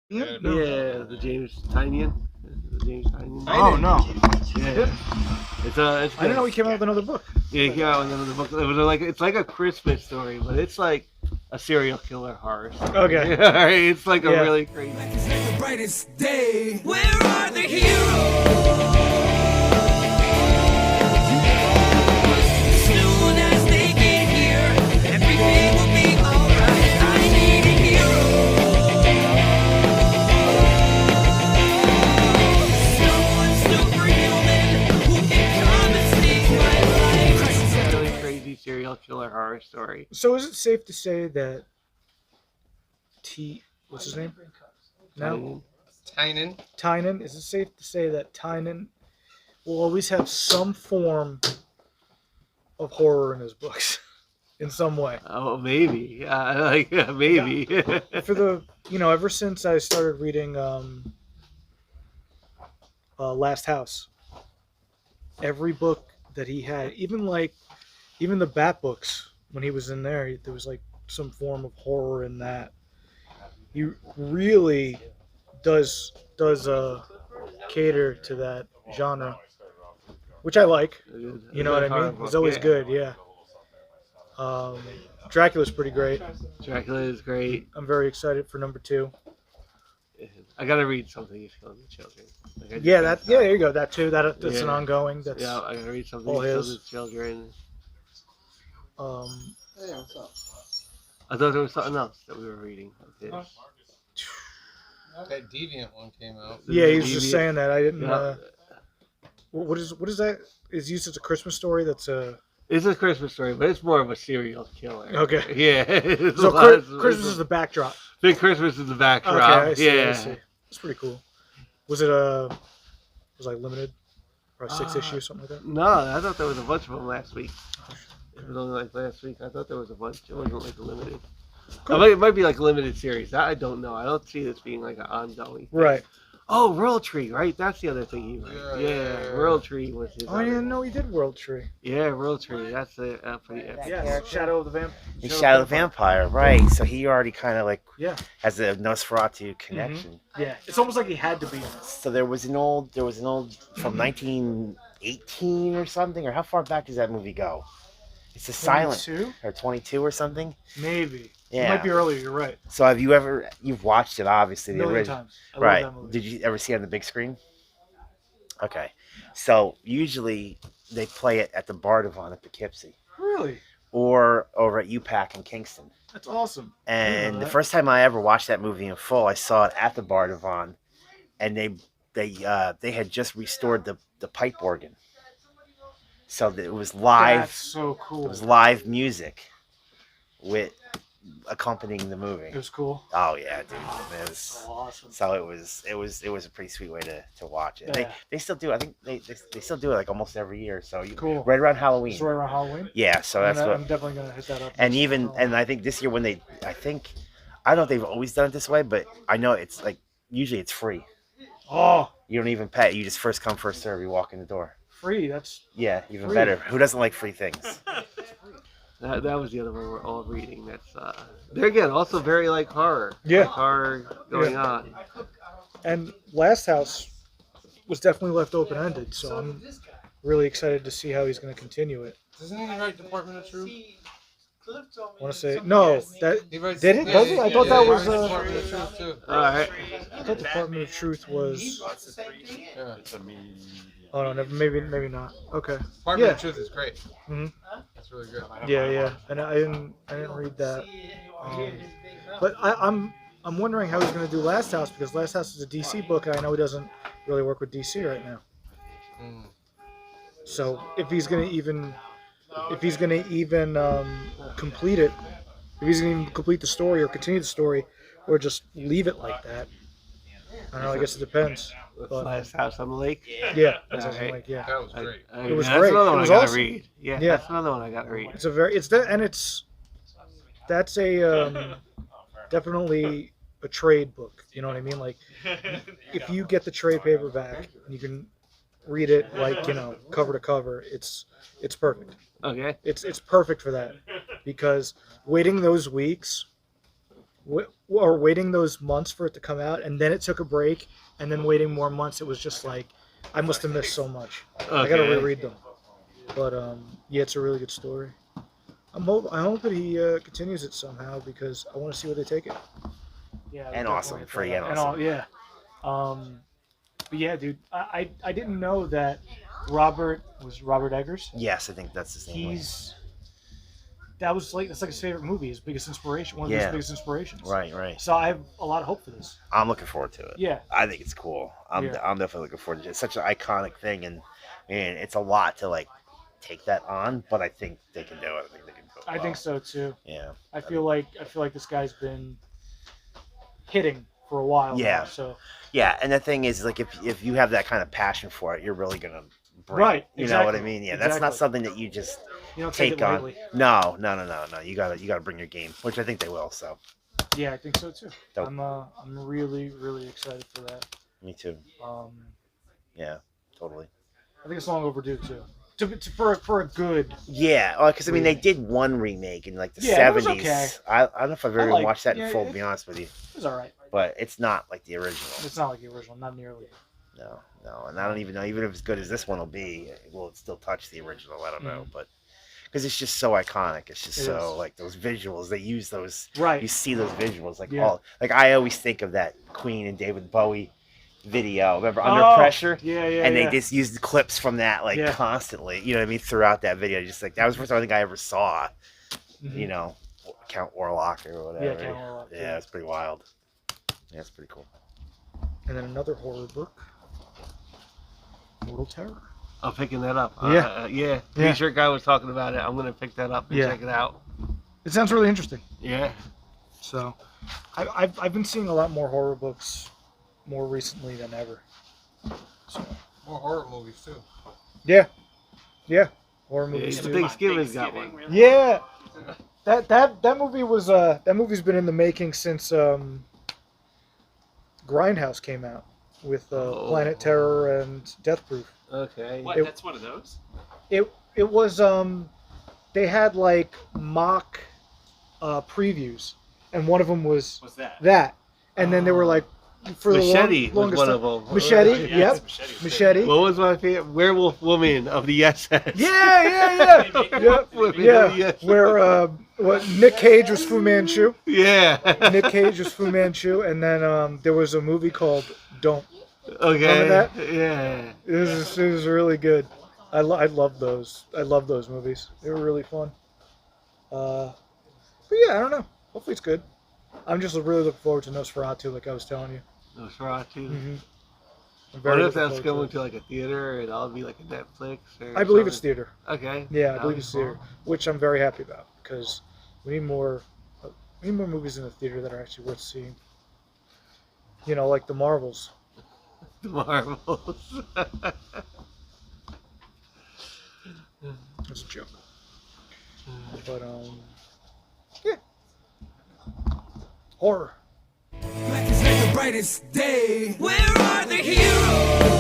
Yeah, No. yeah, the James Tynion. The James Tynion. Oh no! Yeah. It's I didn't know he came out with another book. Yeah, he came out with another book. It was like it's like a Christmas story, but it's like a serial killer horror story. Okay. It's like a Yeah. really crazy. It's like the brightest day. Where are the heroes? Soon as they get here, everything will be alright. I need a hero. Someone superhuman who can come and save my life. It's a really crazy serial killer horror story. So is it safe to say that what's his name? No, Tynan. Is it safe to say that Tynan will always have some form of horror in his books, in some way? Oh, maybe. Maybe. For the ever since I started reading Last House, every book that he had, even the Bat books, when he was in there was like some form of horror in that. He really does cater to that genre, which I like. You know what I mean? It's always good, yeah. Dracula's pretty great. Dracula is great. I'm very excited for number 2. I gotta read Something He's Killing the Children. There you go. That too. That's an ongoing. That's I gotta read Something all He's Killing his. the Children. Hey, what's up? I thought there was something else that we were reading of his. That Deviant one came out. Yeah, he was just saying that. I didn't. Yeah. What is that? Is used as a Christmas story? That's a. It's a Christmas story, but it's more of a serial killer. Okay. Yeah. So Christmas is the backdrop. Big Christmas is the backdrop. Okay, I see, yeah. I see. It's pretty cool. Was it like limited, or a 6 issue, something like that? No, I thought there was a bunch of them last week. It was only like last week. I thought there was a bunch. It wasn't like a limited. Cool. It might be like a limited series. I don't know. I don't see this being like an ongoing thing. Right. Oh, World Tree, right? That's the other thing he wrote. Yeah, World Tree was his. Oh, I didn't know he did World Tree. Yeah, World Tree. That's the pretty epic. Yeah, Shadow of the Vampire. Shadow of the Vampire, right? So he already kind of like has a Nosferatu connection. Mm-hmm. Yeah, it's almost like he had to be in it. So there was an old from 1918 or something, or how far back does that movie go? It's a silent 22? or 22 or something. Maybe. Yeah. It might be earlier. You're right. So you've watched it obviously the Million original, times. I right? love that movie. Did you ever see it on the big screen? Okay, so usually they play it at the Bardavon at Poughkeepsie. Really? Or over at UPAC in Kingston. That's awesome. And the first time I ever watched that movie in full, I saw it at the Bardavon, and they had just restored the pipe organ, so that it was live. That's so cool. It was live music with accompanying the movie. It was cool. Oh yeah, dude. It was awesome. So it was a pretty sweet way to watch it. Yeah. They still do. I think they still do it like almost every year. So Cool. right around Halloween. It's right around Halloween. Yeah, so that's I'm what. definitely gonna hit that up. And I think this year I don't know if they've always done it this way, but I know it's like usually it's free. Oh, You don't even pay. You just first come first serve. You walk in the door. free. That's Yeah, even Free. better. Who doesn't like free things? That was the other one we're all reading. That's there again, also very like horror. Yeah. Like horror going on. and Last House was definitely left open ended. So I'm really excited to see how he's gonna continue it. Doesn't he write Department of Truth? I want to say no. That He writes, Did it? Does it? I thought that he was, writes Department of Truth too. All right. I thought Department of Truth was. Yeah. Oh no, maybe not. Okay. Department Yeah. of Truth is great. Mhm. That's really good. Yeah. And I didn't read that. But I'm wondering how he's gonna do Last House, because Last House is a DC book, and I know he doesn't really work with DC right now. Mm. So if he's gonna even complete it, if he's gonna even complete the story or continue the story, or just leave it like that, I don't know. I guess it depends. But Last House on the Lake. yeah, that's what I'm Alright. like. Yeah, That was great. It was that's great. another It one was I gotta awesome. read. Yeah, Yeah. that's another one I gotta read. that's a definitely a trade book. You know what I mean? Like if you get the trade paperback and you can read it like cover to cover, it's perfect. Okay. It's perfect for that, because waiting those weeks or waiting those months for it to come out, and then it took a break, and then waiting more months, it was just like I must have missed so much. I gotta reread them. But yeah, it's a really good story. I hope that he continues it somehow because I want to see where they take it. Yeah, And awesome, free and awesome. all, yeah. But yeah, dude, I didn't know that Robert Eggers. Yes, I think that's his name. That's like his favorite movie, his biggest inspiration, one of his biggest inspirations. Right. So I have a lot of hope for this. I'm looking forward to it. Yeah. I think it's cool. I'm definitely looking forward to it. It's such an iconic thing, and man, it's a lot to like take that on, but I think they can do it. I think they can do it. I think so too. Yeah. I feel like this guy's been hitting for a while. Yeah. Now, so. Yeah, and the thing is, like, if you have that kind of passion for it, you're really gonna bring Right. it. You exactly. know what I mean? Yeah, that's not something that you just You don't take it on. lightly. No. You gotta bring your game, which I think they will. So. Yeah, I think so too. Dope. I'm really excited for that. Me too. Yeah, totally. I think it's long overdue too. For a good. Yeah, because I mean, they did one remake in like the 70s. It was okay. I don't know if I've ever watched that in full, to be honest with you. It was alright. But it's not like the original. It's not like the original, not nearly. No, and I don't even know, even if as good as this one will be, will it still touch the original? I don't know, but because it's just so iconic. It's just like those visuals. They use those. Right. You see those visuals like I always think of that Queen and David Bowie video. Remember Under Pressure? Yeah. And they just used the clips from that constantly. You know what I mean? Throughout that video, just like that was the first time I think I ever saw. Mm-hmm. You know, Count Orlok or whatever. Yeah, Count Orlok. Yeah, it's pretty wild. Yeah, it's pretty cool. And then another horror book, Mortal Terror. I'm picking that up. Yeah. T-shirt guy was talking about it. I'm gonna pick that up and check it out. It sounds really interesting. Yeah. So, I've been seeing a lot more horror books more recently than ever. So. More horror movies too. Yeah. Horror movies too. Thanksgiving's got one. Really? Yeah. That movie was that movie's been in the making since Grindhouse came out with Planet Terror and Death Proof. Okay. What? That's one of those? It was they had like mock previews, and one of them was What's that? that, and then they were like for Machete the was longest one time, of them. Machete. Yeah, Yep. it's Machete. What was my favorite? Werewolf Woman of the SS. Yeah. Werewolf Woman of the Yeah, SS. where Nick Cage was Fu Manchu. Yeah. Nick Cage was Fu Manchu, and then there was a movie called Don't. Okay. Remember that? Yeah. It was really good. I love those. I love those movies. They were really fun. But yeah, I don't know. Hopefully it's good. I'm just really looking forward to Nosferatu, like I was telling you. Nosferatu. Mm-hmm. What if that's going to like a theater and I'll be like a Netflix? Or I believe it's something? theater. Okay. Yeah, I That'll believe be it's theater, which I'm very happy about because we need more movies in the theater that are actually worth seeing. You know, like the Marvels. The Marvels. It's a joke. But yeah. Horror. Black is like the brightest day. Where are the heroes?